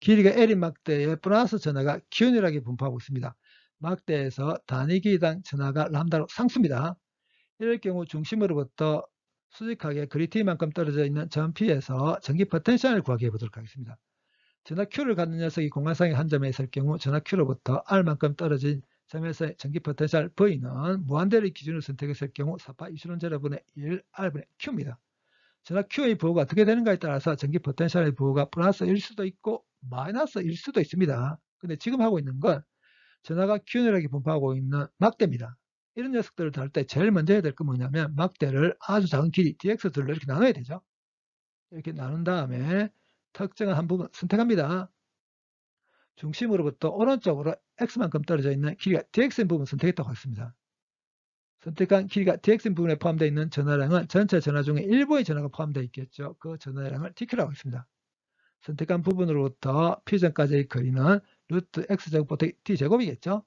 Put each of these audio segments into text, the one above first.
길이가 L인 막대에 플러스 전하가 균일하게 분포하고 있습니다. 막대에서 단위 길이당 전하가 람다로 상수입니다. 이럴 경우 중심으로부터 수직하게 그리티만큼 떨어져 있는 점 P에서 전기 포텐셜을 구하게 해보도록 하겠습니다. 전하 Q를 갖는 녀석이 공간상의 한 점에 있을 경우 전하 Q로부터 R만큼 떨어진 점에서의 전기 포텐셜 V는 무한대를 기준으로 선택했을 경우 4파 이슈론 제로분의 1 R분의 Q입니다. 전하 Q의 부호가 어떻게 되는가에 따라서 전기 포텐셜의 부호가 플러스일 수도 있고 마이너스일 수도 있습니다. 근데 지금 하고 있는 건 전하가 균일하게 분포하고 있는 막대입니다. 이런 녀석들을 다룰 때 제일 먼저 해야 될 건 뭐냐면 막대를 아주 작은 길이 dx들로 이렇게 나눠야 되죠. 이렇게 나눈 다음에 특정한 한 부분 선택합니다. 중심으로부터 오른쪽으로 x만큼 떨어져 있는 길이가 dx인 부분 선택했다고 했습니다. 선택한 길이가 dx인 부분에 포함되어 있는 전하량은 전체 전하 중에 일부의 전하가 포함되어 있겠죠. 그 전하량을 dq라고 했습니다. 선택한 부분으로부터 P점까지의 거리는 루트 x제곱 보태기 t제곱이겠죠.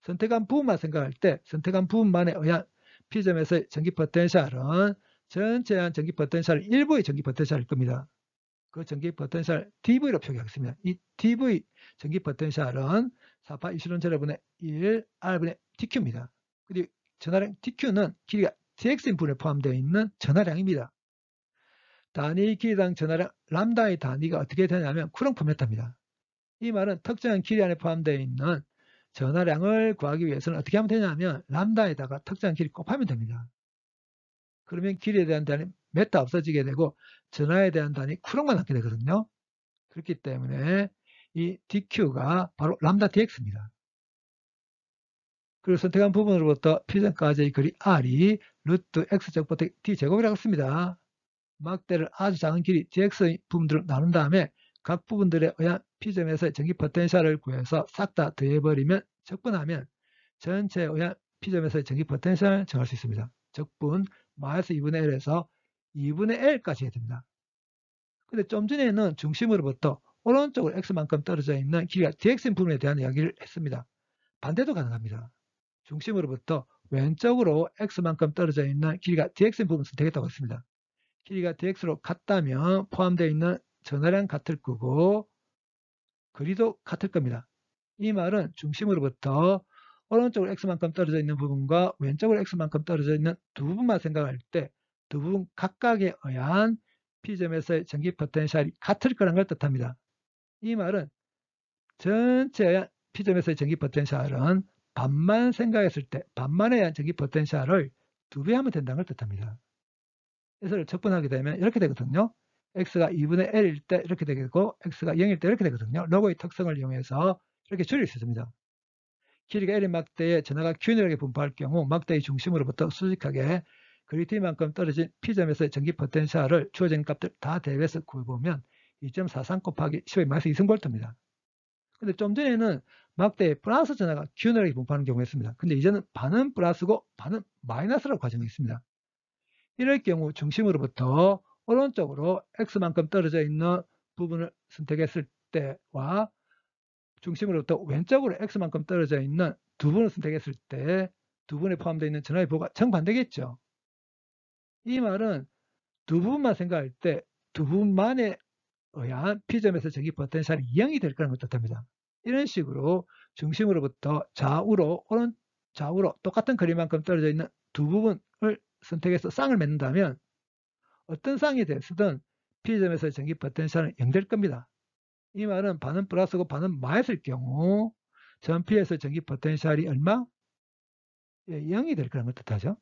선택한 부분만 생각할 때 선택한 부분만에 의한 P점에서의 전기 포텐셜은 전체에 의한 전기 포텐셜 일부의 전기 포텐셜일 겁니다. 그 전기 포텐셜 dV로 표기하겠습니다. 이 dV 전기 포텐셜은 4파 이슈론 제로분의 1 R분의 dq입니다. 그리고 전하량 dq는 길이가 dx인 부분에 포함되어 있는 전하량입니다. 단위 길이당 전하량 람다의 단위가 어떻게 되냐면 쿠롱폼메타입니다. 이 말은 특정한 길이 안에 포함되어 있는 전하량을 구하기 위해서는 어떻게 하면 되냐면 람다에다가 특정한 길이 곱하면 됩니다. 그러면 길이에 대한 단위 메타 없어지게 되고 전하에 대한 단위 쿠롱만 남게 되거든요. 그렇기 때문에 이 dq가 바로 람다 dx입니다. 그리고 선택한 부분으로부터 P점까지의 거리 R이 루트 x제곱 보태기 t제곱이라고 씁니다. 막대를 아주 작은 길이 dx 부분들을 나눈 다음에 각 부분들에 의한 P점에서의 전기 포텐셜을 구해서 싹 다 더해버리면 적분하면 전체에 의한 P점에서의 전기 포텐셜을 정할 수 있습니다. 적분 마이너스 2분의 1에서 2분의 L까지 해야 됩니다. 근데 좀 전에는 중심으로부터 오른쪽으로 X만큼 떨어져 있는 길이가 dx인 부분에 대한 이야기를 했습니다. 반대도 가능합니다. 중심으로부터 왼쪽으로 X만큼 떨어져 있는 길이가 dx인 부분을 선택했다고 했습니다. 길이가 dx로 같다면 포함되어 있는 전하량 같을 거고 거리도 같을 겁니다. 이 말은 중심으로부터 오른쪽으로 x만큼 떨어져 있는 부분과 왼쪽으로 x만큼 떨어져 있는 두 부분만 생각할 때 두 부분 각각에 의한 P점에서의 전기 포텐셜이 같을 거라는 걸 뜻합니다. 이 말은 전체에 의한 P점에서의 전기 포텐셜은 반만 생각했을 때 반만에 의한 전기 포텐셜을 2배 하면 된다는 걸 뜻합니다. S를 적분하게 되면 이렇게 되거든요. X가 2분의 L일 때 이렇게 되고 X가 0일 때 이렇게 되거든요. 로고의 특성을 이용해서 이렇게 줄일 수 있습니다. 길이가 L인 막대에 전하가 균일하게 분포할 경우 막대의 중심으로부터 수직하게 그리티만큼 떨어진 P점에서의 전기 포텐셜을 주어진 값들 다 대입해서 구해보면 2.43 곱하기 10의 마이너스 2승볼트입니다. 근데 좀 전에는 막대에 플러스 전하가 균일하게 분포하는 경우가 있습니다. 근데 이제는 반은 플러스고 반은 마이너스라고 가정이 있습니다. 이럴 경우 중심으로부터 오른쪽으로 x만큼 떨어져 있는 부분을 선택했을 때와 중심으로부터 왼쪽으로 x만큼 떨어져 있는 두 분을 선택했을 때 두 분에 포함되어 있는 전하의 부호가 정반대겠죠. 이 말은 두 부분만 생각할 때 두 부분만에 의한 P점에서 전기 포텐셜이 0이 될 거라는 걸 뜻합니다. 이런 식으로 중심으로부터 좌우로 똑같은 거리만큼 떨어져 있는 두 부분을 선택해서 쌍을 맺는다면 어떤 쌍이 됐든 P점에서의 전기 포텐셜은 0 될 겁니다. 이 말은 반은 플러스고 반은 마이너스일 경우 전 P에서의 전기 포텐셜이 얼마? 0이 될 거라는 걸 뜻하죠.